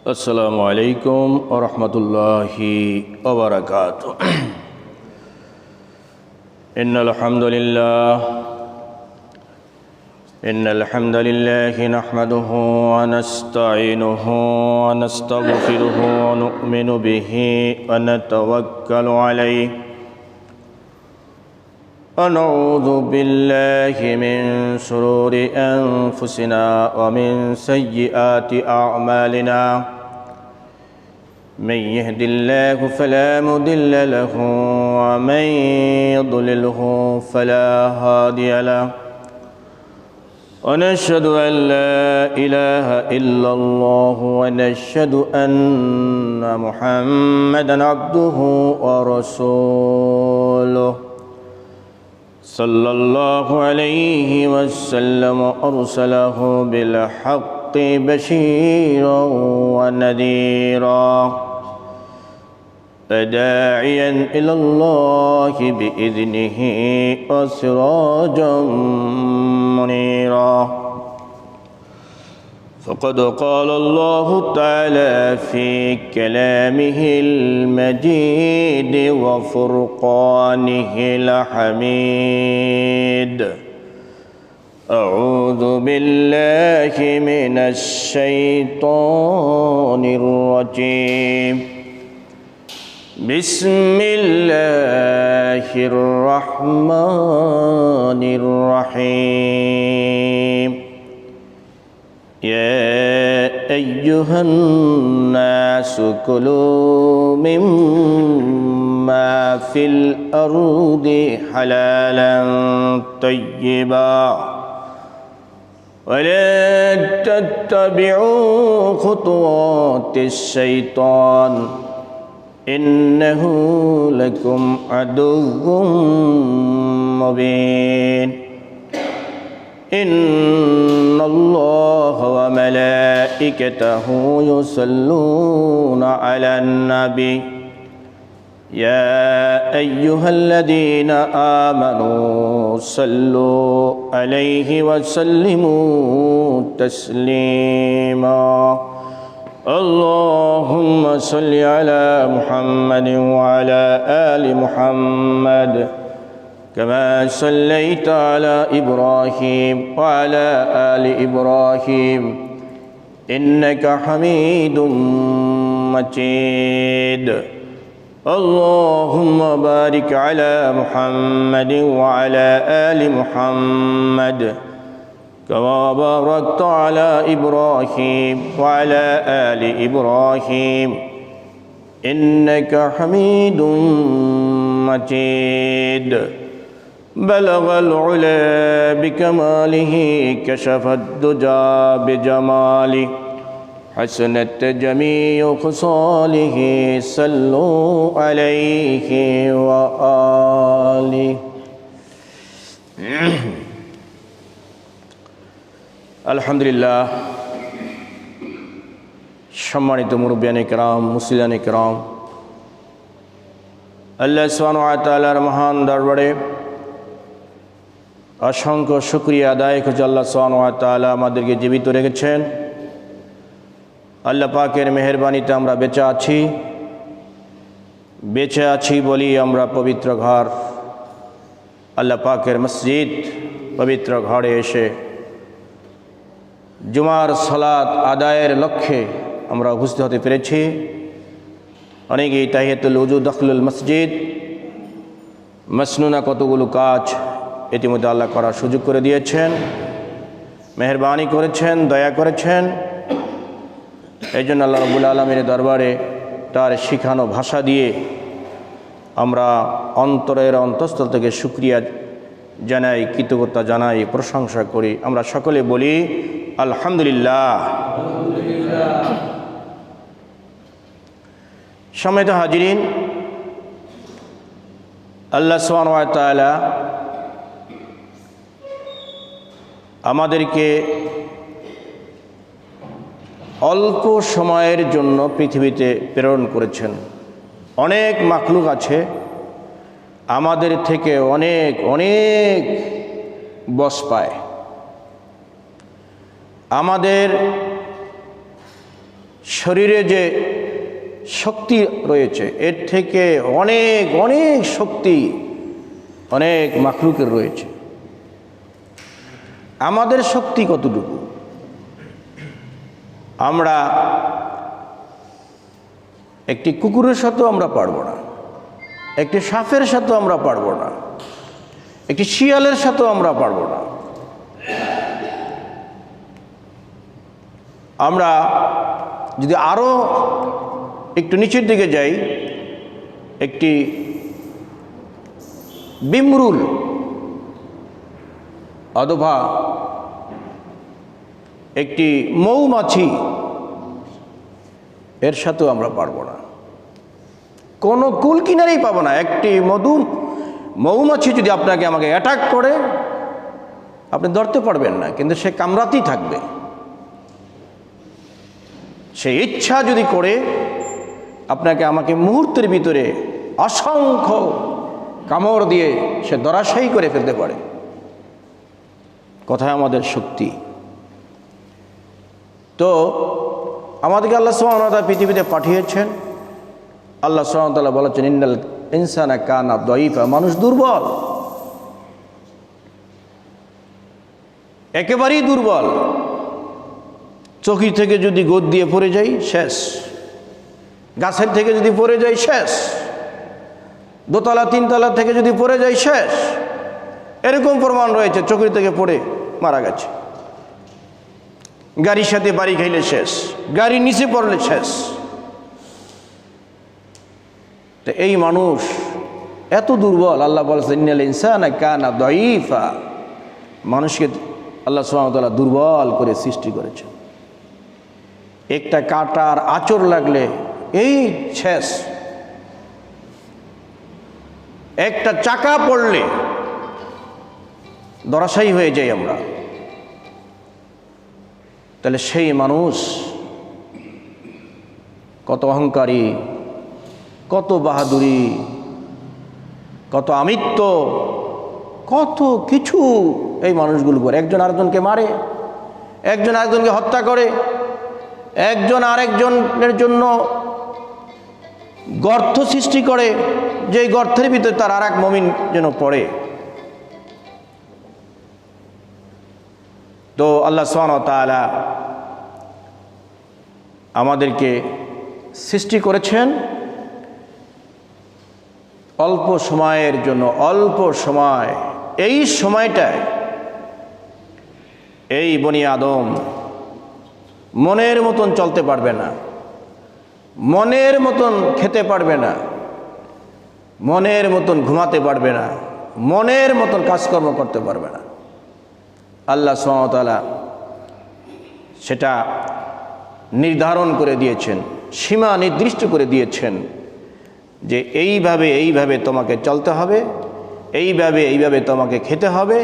अस्सलामु अलैकुम वरहमतुल्लाहि वबरकातुहू। इन्नल हम्दुलिल्लाहि नहमदुहु व नस्तईनुहु व नस्तगफिरुहु व नु'मिनु बिहि व नतवक्कलु अलैहि व नऊज़ु बिल्लाहि मिन शुरूरि अनफुसिना व मिन सय्यिआति अअमालिना। मन यहदिल्लाहु फला मुदिल्ल लहु व मन युद्लिलहु फला हादिय लहु। व नशहदु अन ला इलाहा इल्लल्लाहु व नशहदु अन्ना मुहम्मदन अब्दुहु व रसूलुहु सल्लल्लाहु अलैहि वसल्लम अरसलहु बिल हक़्क़ि बशीरन व नज़ीरा वदाइयन इलल्लाहि बिइज़्निहि व सिराजन मुनीरा। फ़क़द क़ाल अल्लाहु तआला फ़ी कलामिहिल मजीद व फ़ुरक़ानिहिल हमीद। अऊज़ु बिल्लाहि मिनश शैतानिर रजीम। बिस्मिल्लाहिर रहमानिर रहीम। या अय्युहन नासु कुलू मिम्मा फिल अर्दि हलालन तय्यिबा वला तत्तबिउ खुतुवातिश शैतान इन्नहु लकुम अदुव्वुम मुबीन। इन्नल्लाह व मलाइकतहु युसल्लूना अलन नबी या अय्युहल्लज़ीना आमनू सल्लू अलैहि व सल्लिमू तस्लीमा। अल्लाहुम्मा सल्लि अला मुहम्मद व अला आलि मुहम्मद कमा सल्लैता अला इब्राहीम व अला आलि इब्राहीम इन्नका हमीदुम मजीद। अल्लाहुम्मा बारिक अला मुहम्मद व अला आलि मुहम्मद कमा बारकता अला इब्राहीम व अला आलि इब्राहीम इन्नका हमीदुम मजीद। बलगल उला बिकमालिही कशफद दुजा बिजमाली हसनत जमीउ खुसालिही सल्लू अलैहि व आलिहि। अल्हम्दुलिल्लाह। सम्मानित मुरब्बियाने किराम, मुस्लियाने किराम, আল্লাহ সুবহানাহু ওয়া তাআলার মহান দরবারে অসংখ্য শুকরিয়া আদায় করছি। আল্লাহ সুবহানাহু ওয়া তাআলা আমাদেরকে জীবিত রেখেছেন। আল্লাহ পাকের মেহেরবানিতে আমরা বেঁচে আছি বলি আমরা পবিত্র ঘর আল্লাহ পাকের মসজিদ পবিত্র ঘরে এসে জুমার সালাত আদায়ের লক্ষ্যে আমরা উপস্থিত হতে পেরেছি। অনেকেই তাহিয়াতুল উযু, দাখলুল মসজিদ, মাসনুনা কতগুলো কাজ ইতিমধ্যে আল্লাহ করার সুযোগ করে দিয়েছেন, মেহেরবানি করেছেন, দয়া করেছেন। এই জন্য আল্লাহ রাব্বুল আলামিনের দরবারে তার শিখানো ভাষা দিয়ে আমরা অন্তরের অন্তঃস্থল থেকে শুকরিয়া জানাই, কৃতজ্ঞতা জানাই, প্রশংসা করি। আমরা সকলে বলি আলহামদুলিল্লাহ। সম্মানিত হাজিরিন, আল্লাহ সুবহানাহু ওয়া তাআলা আমাদেরকে অল্প সময়ের জন্য পৃথিবীতে প্রেরণ করেছেন। অনেক মাখলুক আছে আমাদের থেকে অনেক অনেক বস পায়। আমাদের শরীরে যে শক্তি রয়েছে এর থেকে অনেক অনেক শক্তি অনেক মাখলুকের রয়েছে। আমাদের শক্তি কতটুকু? আমরা একটি কুকুরের সাথেও আমরা পারবো না, একটি সাপের সাথেও আমরা পারবো না, একটি শিয়ালের সাথেও আমরা পারবো না। আমরা যদি আরও একটু নিচের দিকে যাই, একটি বিমরুল অথবা একটি মৌমাছি, এর সাথেও আমরা পারবো না, কোনো কুল কিনারেই পাবো না। একটি মৌমাছি যদি আপনাকে আমাকে অ্যাটাক করে আপনি ধরতে পারবেন না, কিন্তু সে কামড়াতেই থাকবে। সে ইচ্ছা যদি করে আপনাকে আমাকে মুহূর্তের ভিতরে অসংখ্য কামড় দিয়ে সে ধরাশায়ী করে ফেলতে পারে। কোথায় আমাদের শক্তি? তো আমাদেরকে আল্লাহ সুবহানাহু ওয়া তাআলা পৃথিবীতে পাঠিয়েছেন। আল্লাহ সুবহানাহু ওয়া তাআলা বলেছেন, ইন্নাল ইনসানা কানা দাঈফা, মানুষ দুর্বল, একেবারেই দুর্বল। চৌকি থেকে যদি গোদ দিয়ে পড়ে যাই শেষ, গাছের থেকে যদি পড়ে যাই শেষ, দোতলা তিনতলা থেকে যদি পড়ে যাই শেষ। এরকম প্রমাণ রয়েছে, চৌকি থেকে পড়ে মারা গেছে, গাড়ির সাথে বাড়ি খাইলে শেষ, গাড়ির নিচে পড়লে শেষ। তো এই মানুষ এত দুর্বল। আল্লাহ বলেছেন, ইন্নাল ইনসানা কানা দাঈফা, মানুষকে আল্লাহ সুবহানাহু ওয়া তাআলা দুর্বল করে সৃষ্টি করেছেন। একটা কাঁটার আঁচড় লাগলে এই শেষ, একটা চাকা পড়লে ধরাশায়ী হয়ে যাই আমরা। তাহলে সেই মানুষ কত অহংকারী, কত বাহাদুরি, কত আমিত্ব, কত কিছু এই মানুষগুলো করে। একজন আরেকজনকে মারে, একজন আরেকজনকে হত্যা করে, একজন আরেকজনের জন্য গর্ত সৃষ্টি করে, যে গর্তের ভিতরে তার আর এক মুমিন যেন পড়ে। তো আল্লাহ সুবহানাহু ওয়া তাআলা আমাদেরকে সৃষ্টি করেছেন অল্প সময়ের জন্য। অল্প সময়, এই সময়টায় এই বনি আদম মনের মতন চলতে পারবে না, মনের মতন খেতে পারবে না, মনের মতন ঘুমাতে পারবে না, মনের মতন কাজকর্ম করতে পারবে না। আল্লাহ সুবহানাহু ওয়া তাআলা সেটা নির্ধারণ করে দিয়েছেন, সীমা নির্দিষ্ট করে দিয়েছেন যে এইভাবে তোমাকে চলতে হবে, এইভাবে তোমাকে খেতে হবে,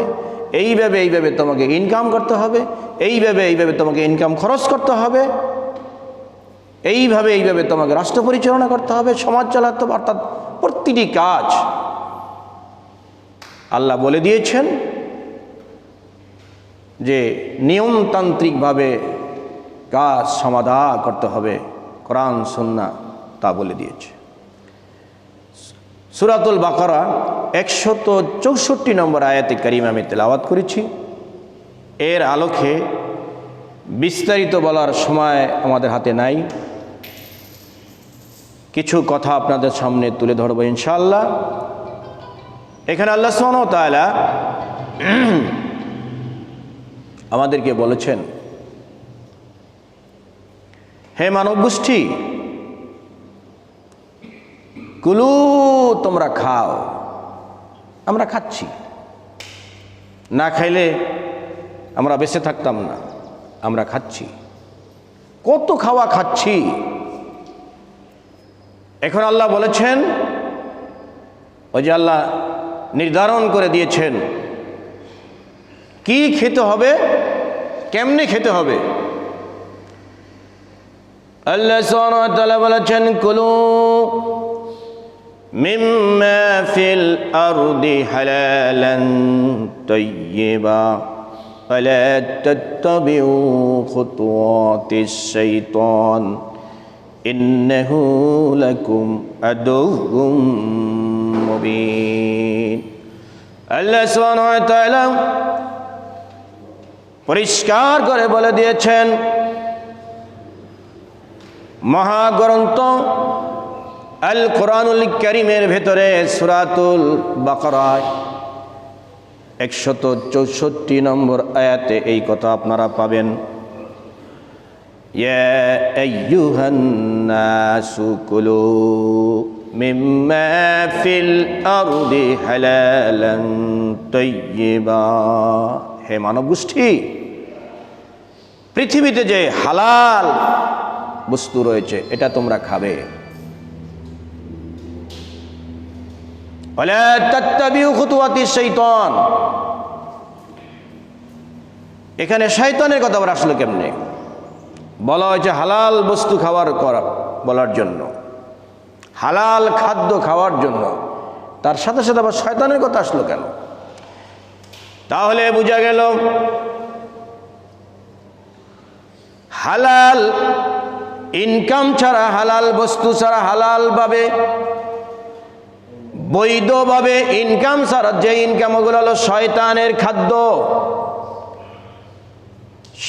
এইভাবে তোমাকে ইনকাম করতে হবে, এইভাবে তোমাকে ইনকাম খরচ করতে হবে, এইভাবে তোমাকে রাষ্ট্র পরিচালনা করতে হবে, সমাজ চালাতে হবে। অর্থাৎ প্রতিটি কাজ আল্লাহ বলে দিয়েছেন যে নিয়মতান্ত্রিকভাবে কাজ সমাধান করতে হবে। কোরআন সুন্নাহ তা বলে দিয়েছে। সূরাতুল বাকারা 164 নম্বর আয়াতে কারিমা আমি তেলাওয়াত করেছি। এর আলোকে বিস্তারিত বলার সময় আমাদের হাতে নাই, কিছু কথা আপনাদের সামনে তুলে ধরবো ইনশাআল্লাহ। এখানে আল্লাহ সুবহানাহু ওয়া তাআলা আমাদেরকে বলেছেন, হে মানব গোষ্ঠী, কুলু, তোমরা খাও। আমরা খাচ্ছি, না খাইলে আমরা বেঁচে থাকতাম না। আমরা খাচ্ছি, কত খাওয়া খাচ্ছি। এখন আল্লাহ বলেছেন, ওই যে আল্লাহ নির্ধারণ করে দিয়েছেন কি খেতে হবে, কেমনে খেতে হবে। আল্লাহ সুবহানাহু ওয়া তাআলা বলেছেন, কুলু মিম্মা ফিল আরদি হালালান তাইয়্যিবা ওয়ালা তাত্তাবিউ খুতুওয়াতিশ শাইতান ইন্নাহু লাকুম আদুউম মুবিন। আল্লাহ সুবহানাহু ওয়া তাআলা পরিষ্কার করে বলে দিয়েছেন, মহাগ্রন্থ আল কোরআনুল কারীমের ভেতরে সূরাতুল বাকারায় 164 নম্বর আয়াতে এই কথা আপনারা পাবেন, ইয়া আইয়ুহান নাসু কুলু মিম্মা ফিল আরদি হালালান তাইয়্যিবা। হে মানব গোষ্ঠী, পৃথিবীতে যে হালাল বস্তু রয়েছে এটা তোমরা খাবে। ওয়ালা তাত্তাবিউ খুতুওয়াতিশ শাইতান। এখানে শয়তানের কথা আবার আসলে কেমনে বলা হয়েছে? হালাল বস্তু খাওয়ার বলার জন্য, হালাল খাদ্য খাওয়ার জন্য, তার সাথে সাথে আবার শয়তানের কথা আসলো কেন? তাহলে বোঝা গেল হালাল ইনকাম ছাড়া, হালাল বস্তু ছাড়া, হালালভাবে বৈধভাবে ইনকাম ছাড়া যে ইনকাম, ওগুলো হলো শয়তানের খাদ্য,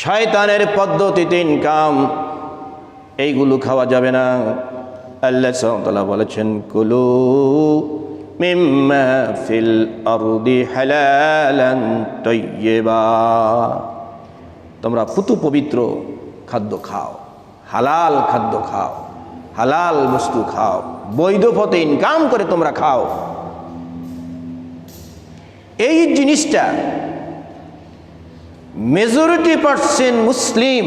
শয়তানের পদ্ধতিতে ইনকাম, এইগুলো খাওয়া যাবে না। আল্লাহ সুবহানাহু ওয়া তাআলা বলেছেন, কুলু মিম্মা ফিল আরদি হালালান তাইয়্যিবা। তোমরা পুতু পবিত্র খাদ্য খাও, হালাল খাদ্য খাও, হালাল বস্তু খাও, বৈধ পথে ইনকাম করে তোমরা খাও। এই জিনিসটা মেজরিটি পার্সেন্ট মুসলিম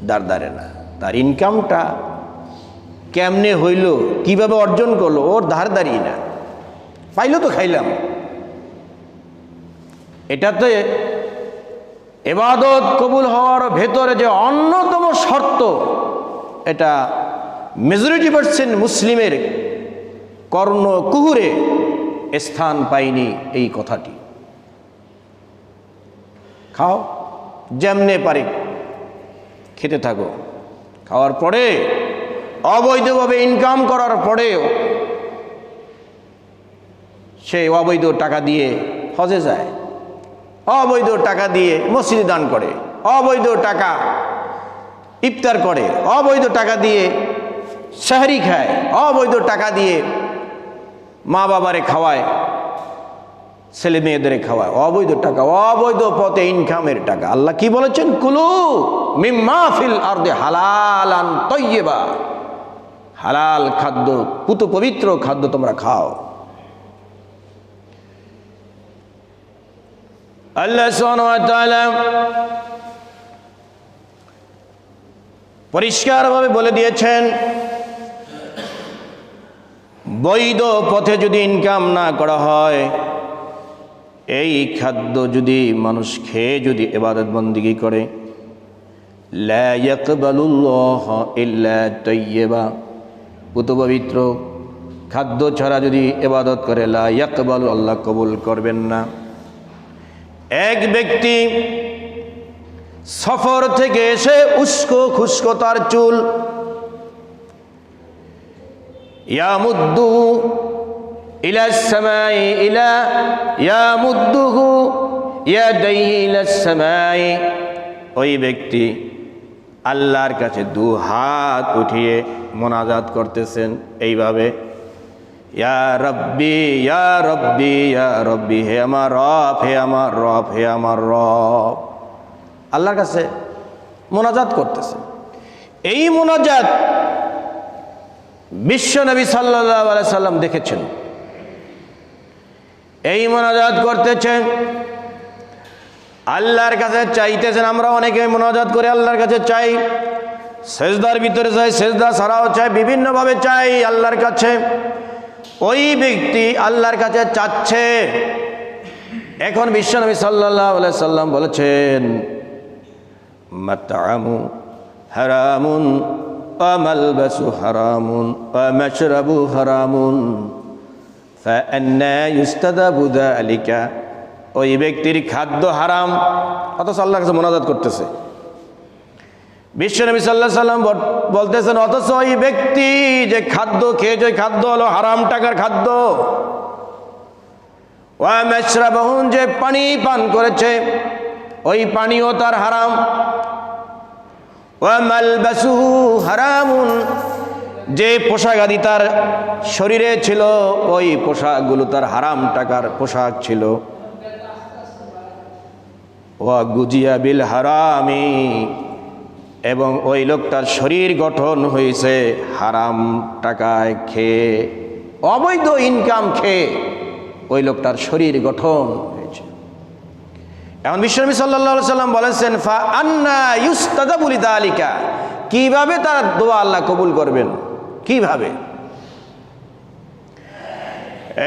দাঁড়ে না। তার ইনকামটা কেমনে হইল, কিভাবে অর্জন করলো, ওর ধারদারি না, পাইলো তো খাইলাম। এটাতে ইবাদত কবুল হওয়ার ভেতরে যে অন্যতম শর্ত, এটা মেজরিটি পার্সেন্ট মুসলিমের কর্ণকুহুরে স্থান পায়নি এই কথাটি। খাও, যেমনে পারে খেতে থাকো, খাওয়ার পরে অবৈধভাবে ইনকাম করার পরেও সে অবৈধ টাকা দিয়ে হজে যায়, অবৈধ টাকা দিয়ে মসজিদে দান করে, অবৈধ টাকা ইফতার করে, অবৈধ টাকা দিয়ে সেহরি খায়, অবৈধ টাকা দিয়ে মা বাবারে খাওয়ায়, ছেলে মেয়েদের খাওয়ায়, অবৈধ টাকা, অবৈধ পথে ইনকামের টাকা। আল্লাহ কি বলেছেন? কুলু মিম্মা ফিল আরদি হালালান তাইয়্যিবা। হালাল খাদ্য, পুত পবিত্র খাদ্য তোমরা খাও। আল্লাহ সুবহানাহু ওয়া তাআলা পরিষ্কারভাবে বলে দিয়েছেন, বৈধ পথে যদি ইনকাম না করা হয়, এই খাদ্য যদি মানুষ খেয়ে যদি ইবাদত বন্দেগী করে, লা ইয়াকবালুল্লাহু ইল্লা তাইয়্যিবা, পুত পবিত্র খাদ্য ছাড়া যদি ইবাদত করে, লা ইয়াকবালু, আল্লাহ কবুল করবেন না। এক ব্যক্তি সফর থেকে এসে উস্কো খুস্কো তার চুল, ইয়ামুদ্দু ইলাস সামাই ইলা ইয়ামুদ্দুহু ইয়াদাইহি ইলাস সামাই, ওই ব্যক্তি আল্লাহর কাছে দু হাত উঠিয়ে মোনাজাত করতেছেন এইভাবে, ইয়া রব্বি ইয়া রব্বি ইয়া রব্বি, হে আমার রব, হে আমার রব, হে আমার রব, আল্লাহর কাছে মোনাজাত করতেছেন। এই মোনাজাত বিশ্ব নবী সাল্লাল্লাহু আলাইহি সাল্লাম দেখেছেন। এই মোনাজাত করতেছেন, আল্লাহর কাছে চাইতেছেন। আমরা অনেকে মোনাজাত করে আল্লাহর কাছে চাই, সেজদার ভিতরে চাই, সেজদা ছাড়াও চাই, বিভিন্নভাবে চাই আল্লাহর কাছে। ওই ব্যক্তি আল্লাহর কাছে চাচ্ছে। এখন বিশ্বনবী সাল্লাল্লাহু আলাইহি সাল্লাম বলেছেন, মাতআমু হারামুন ওয়া মালবাসু হারামুন ওয়া মাশরাবু হারামুন ফাআন্না ইউস্তাদাবু যালিকা। ওই ব্যক্তির খাদ্য হারাম, অথচ আল্লাহর কাছে মোনাজাত করতেছে। বিশ্বনবী সাল্লাল্লাহু আলাইহি সাল্লাম বলতেছেন, অথচ ওই ব্যক্তি যে খাদ্য খেয়েছে, ওই খাদ্য হলো হারাম টাকার খাদ্য। ওয়া মাশরাবাহু, যে পানি পান করেছে ওই পানিও তার হারাম। ওয়া মালবাসুহু হারামুন, যে পোশাক আদি তার শরীরে ছিল ওই পোশাকগুলো তার হারাম টাকার পোশাক ছিল। ওয়া গুজিয়া বিল হারামি, এবং ওই লোকটার শরীর গঠন হয়েছে হারাম টাকায় খেয়ে, অবৈধ ইনকাম খেয়ে ওই লোকটার শরীর গঠন হয়েছে। এখন বিশ্বনবী সাল্লাল্লাহু আলাইহি সাল্লাম বলেছেন, ফা আন্না ইউস্তাজাবু লিযালিকা, কিভাবে তার দোয়া আল্লাহ কবুল করবেন, কিভাবে?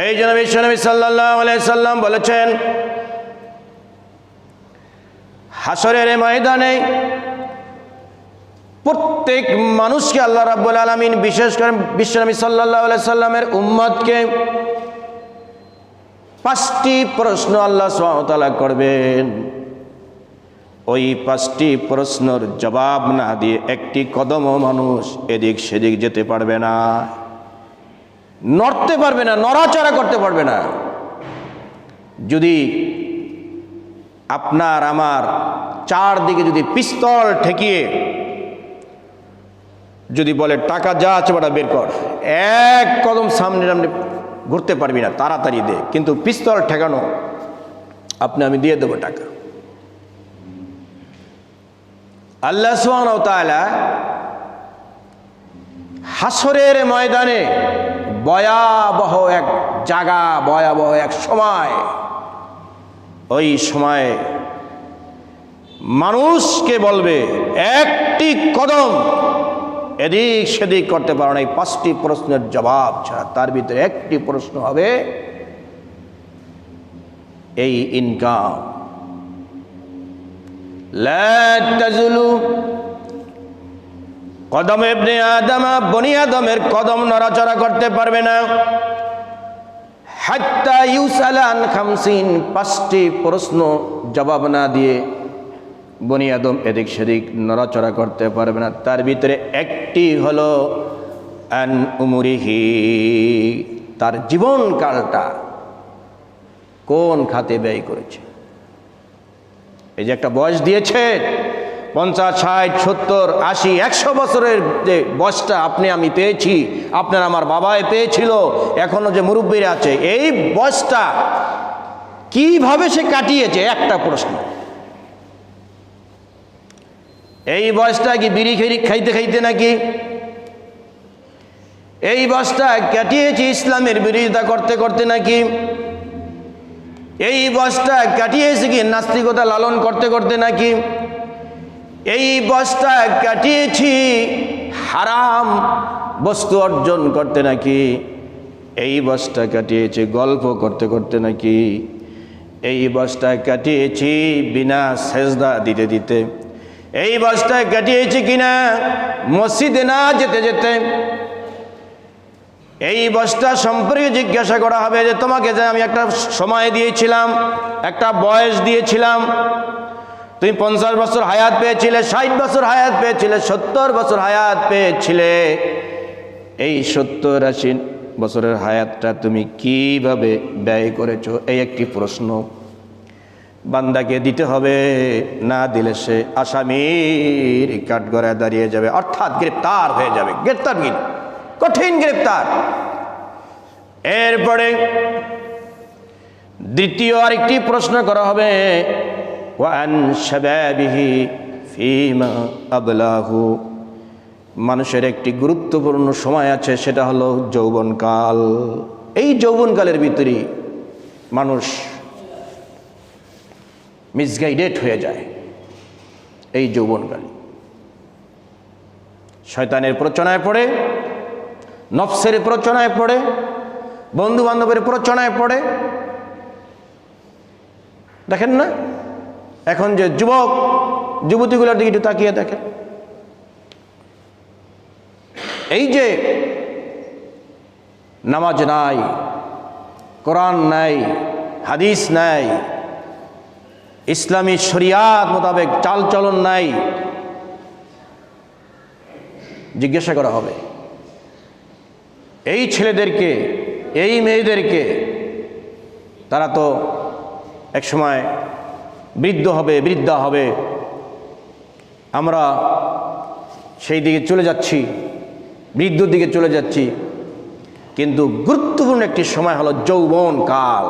এই জন্য বিশ্বনবী সাল্লাল্লাহু আলাইহি সাল্লাম বলেছেন, হাসরের ময়দানে প্রত্যেক মানুষকে আল্লাহ রাব্বুল আলামিন, বিশেষ করে বিশ্বনবী সাল্লাল্লাহু আলাইহি সাল্লামের উম্মতকে 5টি প্রশ্ন আল্লাহ সুবহানাহু ওয়া তাআলা করবেন। ওই 5টি প্রশ্নের জবাব না দিয়ে একটি কদমও মানুষ এদিক সেদিক যেতে পারবে না, নড়তে পারবে না, নড়াচড়া করতে পারবে না। যদি আপনার আমার চারদিকে যদি পিস্তল ঠেকিয়ে যদি বলে টাকা যা আছে ওটা বের কর, এক কদম সামনে সামনে ঘুরতে পারবি না, তাড়াতাড়ি দে, কিন্তু পিস্তল ঠেকানো আপনি আমি দিয়ে দেবো টাকা। আল্লাহ সুবহানাহু ওয়া তাআলা হাসরের ময়দানে ভয়াবহ এক জায়গা, ভয়াবহ এক সময়, ওই সময়ে মানুষকে বলবে একটি কদম এদিক সেদিক করতে পারো না, এই 5টি প্রশ্নের জবাব ছাড়া। তার ভিতরে একটি প্রশ্ন হবে এই ইনকাম। লা তাজুলু কদম ইবনে আদম, বনি আদমের কদম নড়াচড়া করতে পারবে না। হাত্তা ইউসালা আন 5টি প্রশ্ন জবাব না দিয়ে বনি আদম এদিক সেদিক নড়াচড়া করতে পারবে না। তার ভিতরে একটি হলো আন উমরিহি, তার জীবনকালটা কোন খাতে ব্যয় করেছে। এই যে একটা বয়স দিয়েছে 50, 60, 70, 80, 100 বছরের যে বয়সটা আপনি আমি পেয়েছি, আপনার আমার বাবাই পেয়েছিল, এখনো যে মুরব্বীরা আছে, এই বয়সটা কিভাবে সে কাটিয়েছে, একটা প্রশ্ন। এই বয়সটা কি বিড়ি খাইতে খাইতে নাকি? এই বয়সটা কাটিয়েছে ইসলামের বিরোধিতা করতে করতে নাকি? এই বয়সটা কাটিয়েছে কি নাস্তিকতা লালন করতে করতে নাকি? এই বয়সটা কাটিয়েছি হারাম বস্তু অর্জন করতে নাকি? এই বয়সটা কাটিয়েছি গল্প করতে করতে নাকি? এই বয়সটা কাটিয়েছি বিনা সেজদা দিতে দিতে? এই বয়সটা কাটিয়েছি কিনা মসজিদে না যেতে যেতে? এই বয়সটা সম্পর্কে জিজ্ঞাসা করা হবে যে তোমাকে যে আমি একটা সময় দিয়েছিলাম, একটা বয়স দিয়েছিলাম, তুমি 50 বছর হায়াত পেয়েছিলে, 60 বছর হায়াত পেয়েছিলে, 70 বছর হায়াত পেয়েছিলে, এই 70-80 বছরের হায়াতটা তুমি কিভাবে ব্যয় করেছো? এই একটি প্রশ্ন বান্দাকে দিতে হবে। না দিলে সে আসামির কাঠগড়ায় দাঁড়িয়ে যাবে, অর্থাৎ গ্রেপ্তার হয়ে যাবে, গ্রেপ্তারগিরি, কঠিন গ্রেপ্তার। এরপরে দ্বিতীয় আরেকটি প্রশ্ন করা হবে, ওয়ান শাবাবিহি ফীমা আবলাহু, মানুষের একটি গুরুত্বপূর্ণ সময় আছে, সেটা হলো যৌবনকাল। এই যৌবনকালের ভিতরে মানুষ মিসগাইডেড হয়ে যায়। এই যৌবনকাল শয়তানের প্ররোচনায় পড়ে, নফসের প্ররোচনায় পড়ে, বন্ধু বান্ধবের প্ররোচনায় পড়ে। দেখেন না এখন যে যুবক যুবতীগুলোর দিকে একটু তাকিয়ে দেখেন, এই যে নামাজ নাই, কোরআন নাই, হাদিস নাই, ইসলামী শরিয়াত মোতাবেক চালচলন নাই, জিজ্ঞাসা করা হবে, এই ছেলেদেরকে, এই মেয়েদেরকে, তারা তো একসময় বৃদ্ধ হবে, বৃদ্ধা হবে, আমরা সেই দিকে চলে যাচ্ছি, বৃদ্ধর দিকে চলে যাচ্ছি, কিন্তু গুরুত্বপূর্ণ একটি সময় হলো যৌবন কাল।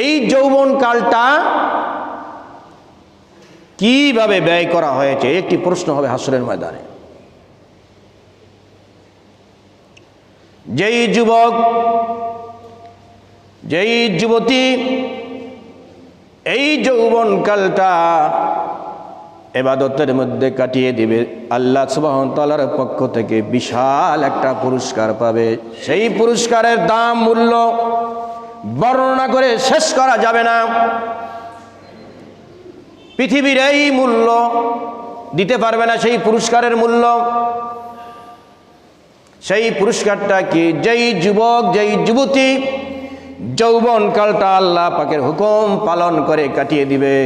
এই যৌবন কালটা কিভাবে ব্যয় করা হয়েছে একটি প্রশ্ন হবে হাসরের ময়দানে। যেই যুবক, যেই যুবতী এই যৌবন কালটা ইবাদতের মধ্যে কাটিয়ে দিবে, আল্লাহ সুবহানাহু ওয়া তাআলার পক্ষ থেকে বিশাল একটা পুরস্কার পাবে। সেই পুরস্কারের দাম, মূল্য বর্ণনা করে শেষ করা যাবে না। পৃথিবীর এই মূল্য দিতে পারবে না সেই পুরস্কারের মূল্য। সেই পুরস্কারটা কি? যেই যুবক, যেই যুবতী যৌবন কালটা আল্লাহ পাকের হুকুম পালন করে কাটিয়ে দিবে,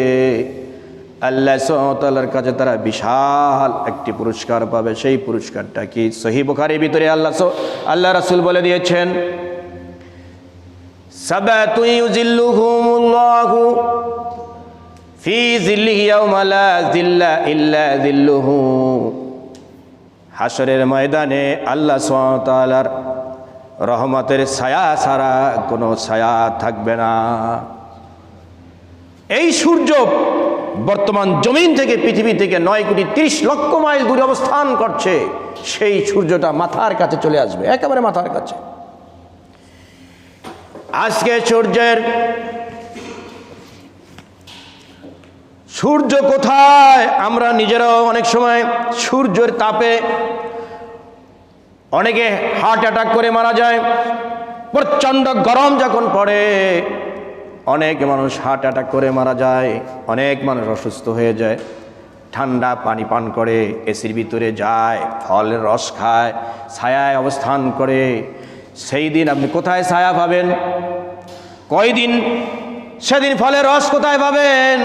আল্লাহ সুবহানাহু ওয়া তাআলার কাছে তারা বিশাল একটি পুরস্কার পাবে। সেই পুরস্কারটা কি? সহিহ বুখারীর ভিতরে আল্লাহ রাসূল বলে দিয়েছেন, সাবাতু ইউজিল্লুহুমুল্লাহু ফি জিল্লিহি ইয়াওমা লা জিল্লা ইল্লা জিল্লুহু। হাশরের ময়দানে আল্লাহ সুবহানাহু ওয়া তাআলার রহমতের ছায়া ছাড়া কোনো ছায়া থাকবে না। এই সূর্য বর্তমান জমিন থেকে, পৃথিবী থেকে 9,30,00,000 মাইল দূরে অবস্থান করছে। সেই সূর্যটা মাথার কাছে চলে আসবে, একেবারে মাথার কাছে। আজকে সূর্য কোথায়? আমরা নিজেরাও অনেক সময় সূর্যের তাপে অনেকে হার্ট অ্যাটাক করে মারা যায়। প্রচণ্ড গরম যখন পড়ে অনেক মানুষ হার্ট অ্যাটাক করে মারা যায়, অনেক মানুষ অসুস্থ হয়ে যায়। ঠান্ডা পানি পান করে, এসির ভিতরে যায়, ফলের রস খায়, ছায়ায় অবস্থান করে। সেই দিন আপনি কোথায় ছায়া পাবেন? কয়দিন সেদিন ফলের রস কোথায় পাবেন?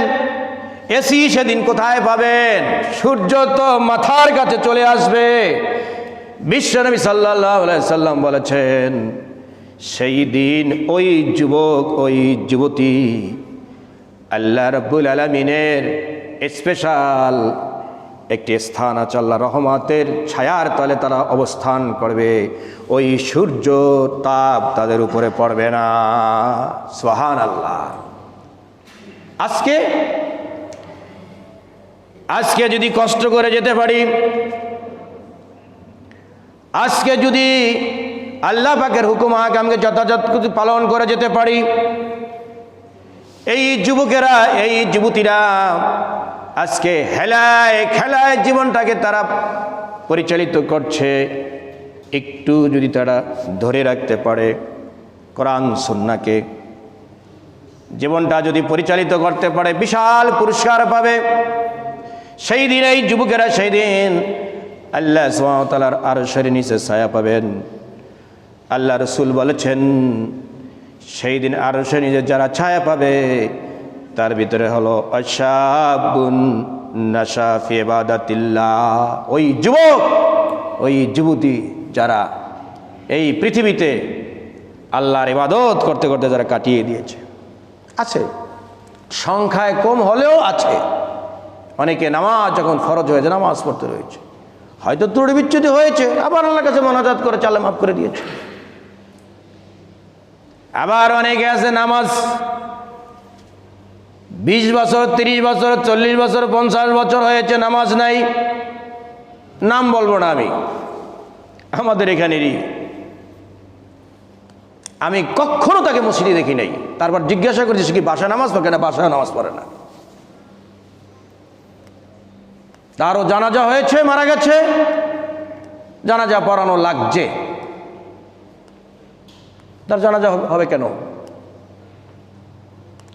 এসি সেদিন কোথায় পাবেন? সূর্য তো মাথার কাছে চলে আসবে। বিশ্বনবী সাল্লাল্লাহু আলাইহি সাল্লাম বলেছেন, সেই দিন ওই যুবক, ওই যুবতী আল্লাহ রাব্বুল আলামিনের স্পেশাল একটি স্থান আছে, আল্লাহ রহমতের ছায়ার তলে তারা অবস্থান করবে। ওই সূর্য তাপ তাদের উপরে পড়বে না। সুবহানাল্লাহ। আজকে যদি কষ্ট করে যেতে পারি, আজকে যদি আল্লাহ পাকের হুকুম আহকামকে যথাযথ পালন করে যেতে পারি, এই যুবকেরা, এই যুবতীরা আজকে হেলায় খেলায় জীবনটাকে তারা পরিচালিত করছে। একটু যদি তারা ধরে রাখতে পারে কোরআন সুন্নাহকে, জীবনটা যদি পরিচালিত করতে পারে, বিশাল পুরস্কার পাবে। সেই দিন এই যুবকেরা, সেই দিন আল্লাহ সুবহানাহু ওয়া তাআলার আরশের নিচে ছায়া পাবেন। আল্লাহ রাসূল বলেছেন, সেই দিন আরশের নিচে যারা ছায়া পাবে তার ভিতরে হলো আশাবুন নাশা ফি ইবাদাতিল্লাহ। ওই যুবক, ওই যুবতী যারা এই পৃথিবীতে আল্লাহর ইবাদত করতে করতে যারা কাটিয়ে দিয়েছে, আছে, সংখ্যায় কম হলেও আছে। অনেকে নামাজ যখন ফরজ হয়েছে নামাজ পড়তে রয়েছে, হয়তো ত্রুটি বিচ্যুতি হয়েছে, আবার আল্লাহর কাছে মোনাজাত করে আল্লাহ মাফ করে দিয়েছে। আবার অনেকে আছে নামাজ 20 বছর, 30 বছর, 40 বছর, 50 বছর হয়েছে, নামাজ নাই। নাম বলবো না আমি, আমাদের এখানেরই। আমি কখনো তাকে মসজিদে দেখি নাই। তারপর জিজ্ঞাসা করেছি সে কি বাসায় নামাজ পড়ে না? বাসায় নামাজ পড়ে না। তারও জানাজা হয়েছে, মারা গেছে, জানাজা পড়ানো লাগছে। তার জানাজা হবে কেন?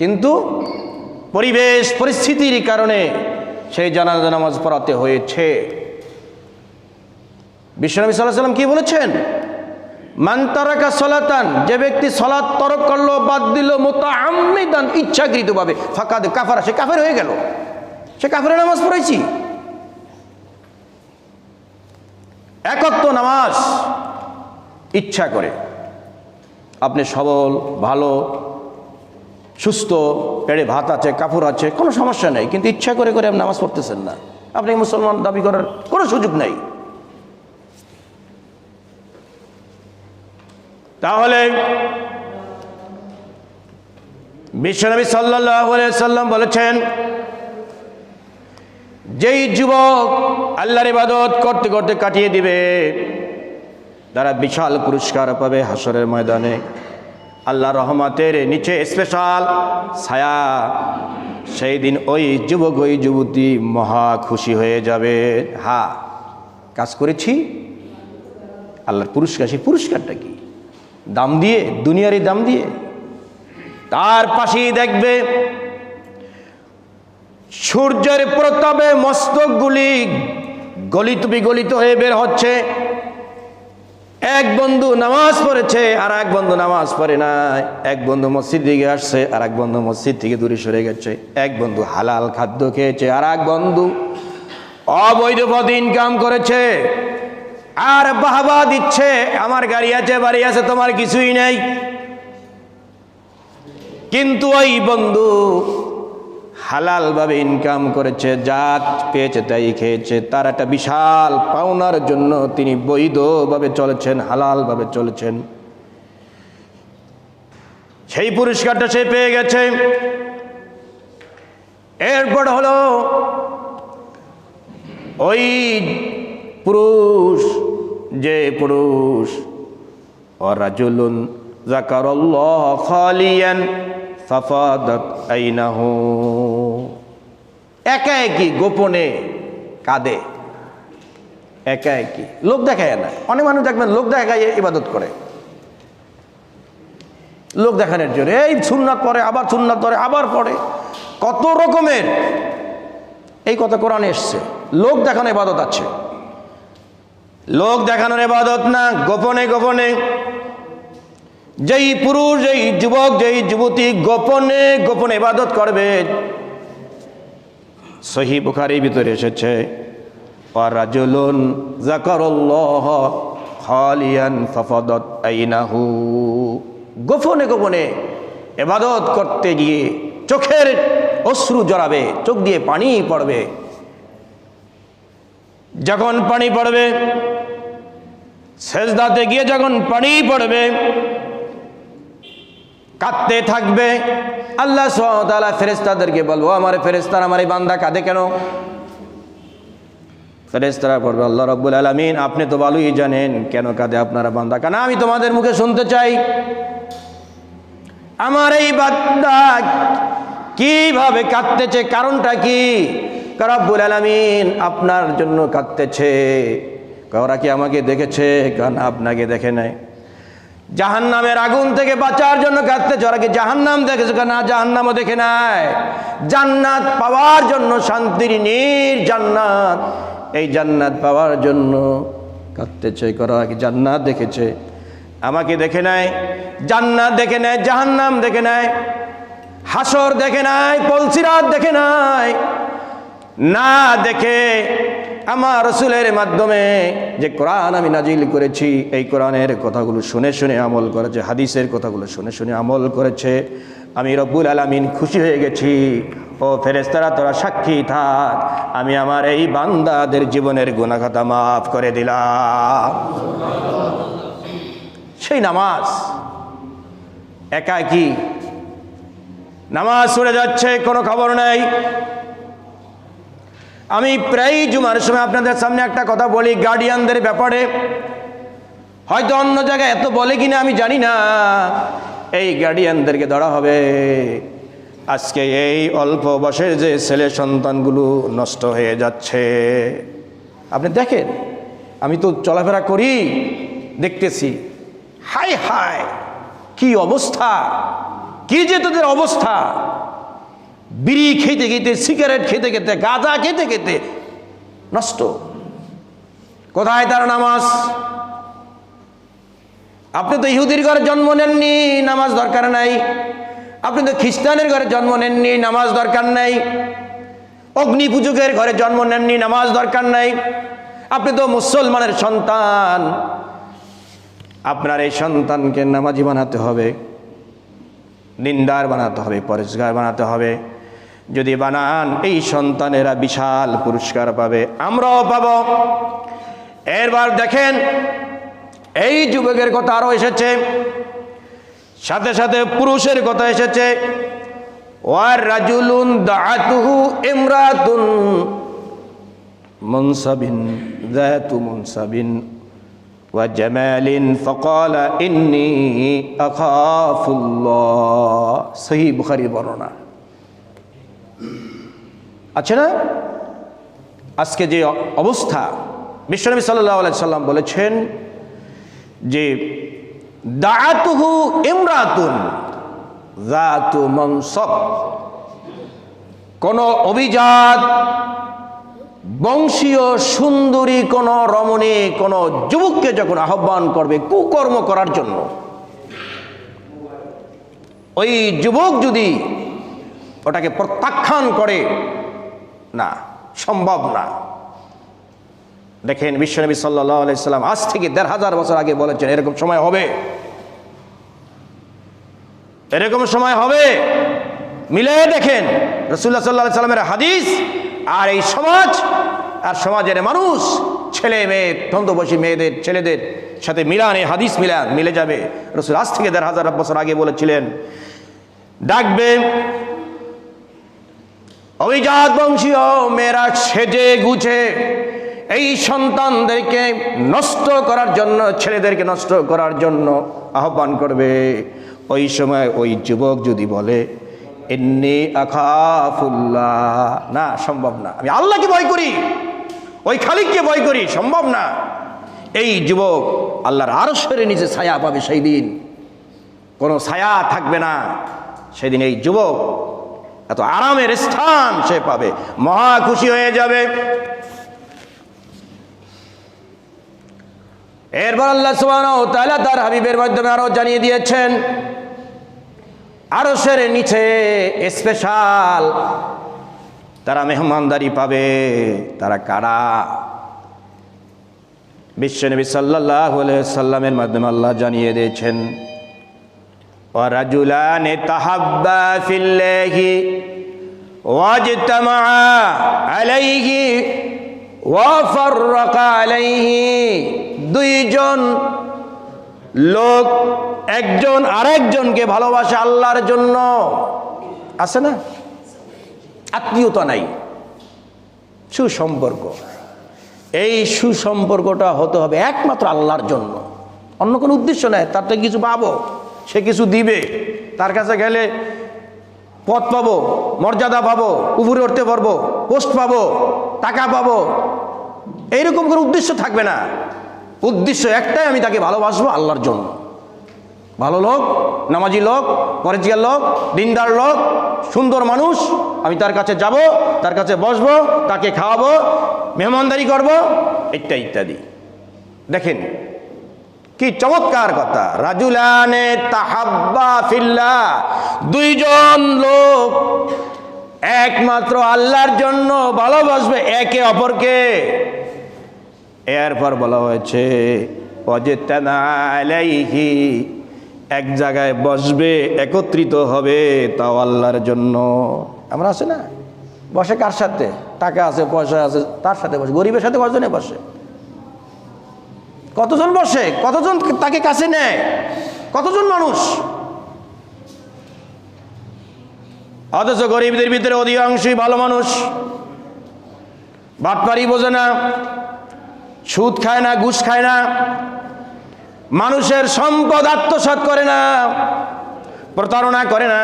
কিন্তু পরিবেশ পরিস্থিতির কারণে সেই জানাজা নামাজ পড়াতে হয়েছে। বিশ্বনবী সাল্লাল্লাহু আলাইহি ওয়াসাল্লাম কি বলেছেন? মান তারাকা সালাতান, যে ব্যক্তি সালাত তরক করলো, বাদ দিল, মুতাআম্মিদান, ইচ্ছাকৃতভাবে, ফাকাদ কাফারা, সে কাফের হয়ে গেল। সে কাফের নামাজ পড়াইছি। একক নামাজ ইচ্ছা করে, আপনি সবল, ভালো, সুস্থ, পেটে ভাত আছে, কাপড় আছে, কোনো সমস্যা নেই, কিন্তু ইচ্ছা করে করে আপনি নামাজ পড়তেছেন না, আপনি মুসলমান দাবি করার কোনো সুযোগ নেই। তাহলে বিশ্বনবী সাল্লাল্লাহু আলাইহি সাল্লাম বলেছেন, যেই যুবক আল্লাহর ইবাদত করতে করতে কাটিয়ে দিবে তারা বিশাল পুরস্কার পাবে হাসরের ময়দানে। আল্লাহ রহমতের নিচে স্পেশাল ছায়া, সেই দিন ওই যুবক ওই যুবতী মহা খুশি হয়ে যাবে। হ্যাঁ, কাজ করেছি, আল্লাহর পুরস্কার। সেই পুরস্কারটা কি? দাম দিয়ে, দুনিয়ারই দাম দিয়ে। তার পাশেই দেখবে সূর্যের প্রতাপে মস্তকগুলি গলিত হয়ে বের হচ্ছে। এক বন্ধু নামাজ পড়েছে, আর এক বন্ধু নামাজ পড়ে নাই। এক বন্ধু মসজিদ দিকে আসছে, আর এক বন্ধু মসজিদ থেকে দূরে সরে গেছে। এক বন্ধু হালাল খাদ্য খেয়েছে, আর এক বন্ধু অবৈধ পথে ইনকাম করেছে, আর বাহবা দিচ্ছে, আমার গাড়ি আছে, বাড়ি আছে, তোমার কিছুই নেই। কিন্তু ওই বন্ধু হালাল ভাবে ইনকাম করেছে, যা পেয়েছে তাই খেয়েছে। তার একটা বিশাল পাওনার জন্য তিনি বৈধভাবে চলেছেন, হালাল ভাবে চলেছেন, সেই পুরস্কারটা সে পেয়ে গেছে। এরপর হলো ওই পুরুষ, যে পুরুষ ওয়ারাজুলুন যাকারাল্লাহ খালিয়ান ফাফাদাত আইনাহু, একা একই গোপনে কাঁদে, একা একই, লোক দেখায় না। অনেক মানুষ দেখবেন লোক দেখায় ইবাদত করে, লোক দেখানোর জন্য এই সুন্নাত পড়ে, আবার সুন্নাত পড়ে, আবার পড়ে, কত রকমের এই কথা কোরআনে এসছে। লোক দেখানো ইবাদত আছে, লোক দেখানোর ইবাদত না, গোপনে গোপনে। যেই পুরুষ, যেই যুবক, যেই যুবতী গোপনে গোপনে ইবাদত করবে, সহিহ বুখারীর ভিতরে এসেছে, ওয়ারাজুলুন যাকারাল্লাহ খালিয়ান ফাফাদাত আইনাহু, গোপনে গোপনে ইবাদত করতে গিয়ে চোখের অশ্রু জড়াবে, চোখ দিয়ে পানি পড়বে। যখন পানি পড়বে, সেজদাতে গিয়ে যখন পানি পড়বে, কাঁদতে থাকবে। আল্লাহ সুবহানাহু ওয়া তাআলা ফেরেশতাদেরকে বলবো, আমার ফেরেশতারা আমার এই বান্দা কাঁদে কেন? ফেরেশতারা বলবে, আল্লাহ রাব্বুল আলামিন আপনি তো ভালোই জানেন কেন কাঁদে আপনারা বান্দা। কেন আমি তোমাদের মুখে শুনতে চাই, আমার এই বান্দা কিভাবে কাঁদতেছে, কারণটা কি? রাব্বুল আলামিন আপনার জন্য কাঁদতেছে। ওরা কি আমাকে দেখেছে? কারণ আপনাকে দেখে নাই। জাহান্নামের আগুন থেকে বাঁচার জন্য কাঁদতেছে। ওরা কি জাহান্নাম দেখেছে? না, জাহান্নামও দেখে নাই। জান্নাত পাওয়ার জন্য, শান্তির জান্নাত, এই জান্নাত পাওয়ার জন্য কাঁদতেছে। ওরা কি জান্নাত দেখেছে? আমাকে দেখে নাই, জান্নাত দেখে নাই, জাহান্নাম দেখে নাই, হাসর দেখে নাই, পলসিরাত দেখে নাই। না দেখে আমার রাসূলের মাধ্যমে যে কোরআন আমি নাজিল করেছি, এই কোরআনের কথাগুলো শুনে শুনে আমল করেছে, হাদিসের কথাগুলো শুনে শুনে আমল করেছে। আমি রব্বুল আলামিন খুশি হয়ে গেছি। ও ফেরেশতারা তোরা সাক্ষী থাক, আমি আমার এই বান্দাদের জীবনের গুনাহ খাতা মাফ করে দিলাম। সেই নামাজ একাকী, নামাজ ছুটে যাচ্ছে, কোনো খবর নাই। আমি প্রায় জুমার সময় আপনাদের সামনে একটা কথা বলি গার্ডিয়ানদের ব্যাপারে, হয়তো অন্য জায়গায় এত বলে কিনা আমি জানি না। এই গার্ডিয়ানদেরকে ধরা হবে। আজকে এই অল্প বয়সের যে ছেলে সন্তানগুলো নষ্ট হয়ে যাচ্ছে, আপনি দেখেন, আমি তো চলাফেরা করি, দেখতেছি, হায় হায় কি অবস্থা, কি যে তোদের অবস্থা। বিড়ি খেতে খেতে, সিগারেট খেতে খেতে, গাঁজা খেতে খেতে নষ্ট। কোথায় তার নামাজ? আপনি তো ইহুদির ঘরে জন্ম নেননি, নামাজ দরকার নাই। আপনি তো খ্রিস্টানের ঘরে জন্ম নেননি, নামাজ দরকার নাই। অগ্নি পূজকের ঘরে জন্ম নেননি, নামাজ দরকার নাই। আপনি তো মুসলমানের সন্তান, আপনার এই সন্তানকে নামাজি বানাতে হবে, দিনদার বানাতে হবে, পরেশগার বানাতে হবে। যদি বানান এই সন্তানেরা বিশাল পুরস্কার পাবে, আমরাও পাব। এরবার দেখেন এই যুবকের কথা আরো এসেছে, সাথে সাথে পুরুষের কথা এসেছে। ওয়ার রাজুলুন দাআতুহু ইমরাতুন মুনসাবিন যাতু মুনসাবিন ওয়া জামালিন ফাকালা ইন্নী আখাফুল্লাহ। সহিহ বুখারীর বর্ণনা আছে না? আজকে যে অবস্থা, বিশ্বনবী সাল্লাল্লাহু আলাইহি সাল্লাম বলেছেন যে দাআতুহু ইমরাতুন যাতু মানসাব, কোন অভিজাত বংশীয় সুন্দরী কোন রমণী কোন যুবককে যখন আহ্বান করবে কুকর্ম করার জন্য, ওই যুবক যদি ওটাকে প্রত্যাখ্যান করে, না, সম্ভব না। দেখেন বিশ্বনবী সাল্লাল্লাহু আলাইহি সাল্লাম আজ থেকে ১৫০০ বছর আগে বলেছেন এরকম সময় হবে, এরকম সময় হবে। মিলে দেখেন রাসূলুল্লাহ সাল্লাল্লাহু আলাইহি সাল্লামের হাদিস আর এই সমাজ আর সমাজের মানুষ, ছেলে মেয়ে, তন্তবয়সী মেয়েদের ছেলেদের সাথে মিলান, এই হাদিস মিলে যাবে। রাসূল আজ থেকে ১৫০০ বছর আগে বলেছিলেন ডাকবে অভিজাত বংশীয় মেয়েরা সেজে গুছে এই সন্তানদেরকে নষ্ট করার জন্য, ছেলেদেরকে নষ্ট করার জন্য আহ্বান করবে। ওই সময় ওই যুবক যদি বলে ইন্নী আখাফুল্লাহ, না, সম্ভব না, আমি আল্লাহকে ভয় করি, ওই খালিককে ভয় করি, সম্ভব না, এই যুবক আল্লাহর আরশের নিচে ছায়া পাবে। সেই দিন কোনো ছায়া থাকবে না, সেদিন এই যুবক এত আরামের স্থান সে পাবে, মহা খুশি হয়ে যাবে। এরপর আল্লাহ সুবহানাহু ওয়া তাআলা তার হাবিবের মাধ্যমে আরো জানিয়ে দিয়েছেন আরশের নিচে স্পেশাল তারা মেহমানদারি পাবে। তারা কারা? বিশ্বনবী সাল্লাল্লাহু আলাইহি সাল্লামের মাধ্যমে আল্লাহ জানিয়ে দিয়েছেন ওয়া রাজুলানে তাহাব্বা ফিল্লাহি ওয়াজতামা আলাইহি ওয়া ফাররাকা আলাইহি, দুইজন লোক একজন আরেকজনকে ভালোবাসে আল্লাহর জন্য। আছে না? আত্মীয়তা নাই, সুসম্পর্ক। এই সুসম্পর্কটা হতে হবে একমাত্র আল্লাহর জন্য, অন্য কোনো উদ্দেশ্য নেই। তার থেকে কিছু পাবো, সে কিছু দিবে, তার কাছে গেলে পদ পাবো, মর্যাদা পাবো, উপরে উঠতে পারবো, পোস্ট পাবো, টাকা পাবো, এইরকম কোনো উদ্দেশ্য থাকবে না। উদ্দেশ্য একটাই, আমি তাকে ভালোবাসবো আল্লাহর জন্য। ভালো লোক, নামাজি লোক, পরেজগার লোক, দিনদার লোক, সুন্দর মানুষ, আমি তার কাছে যাব, তার কাছে বসবো, তাকে খাওয়াবো, মেহমানদারি করব, ইত্যাদি। দেখেন কি চমৎকার কথা, রাজুলানে তাহাব্বা ফিল্লাহ, দুইজন লোক একমাত্র আল্লাহর জন্য ভালোবাসবে একে অপরকে। এরপর বলা হয়েছে ওয়াজতামা আলাইহি, এক জায়গায় বসবে, একত্রিত হবে, তাও আল্লাহর জন্য। আমরা আছে না, বসে কার সাথে? টাকা আছে, পয়সা আছে, তার সাথে বসে। গরিবের সাথে কতজনে বসে? কতজন বসে? কতজন তাকে কাছে নেয়? কতজন মানুষ? অথচ গরিবদের ভিতরে অধিকাংশই ভালো মানুষ, বাটপারি বোঝে না, সুদ খায় না, ঘুষ খায় না, মানুষের সম্পদ আত্মসাৎ করে না, প্রতারণা করে না।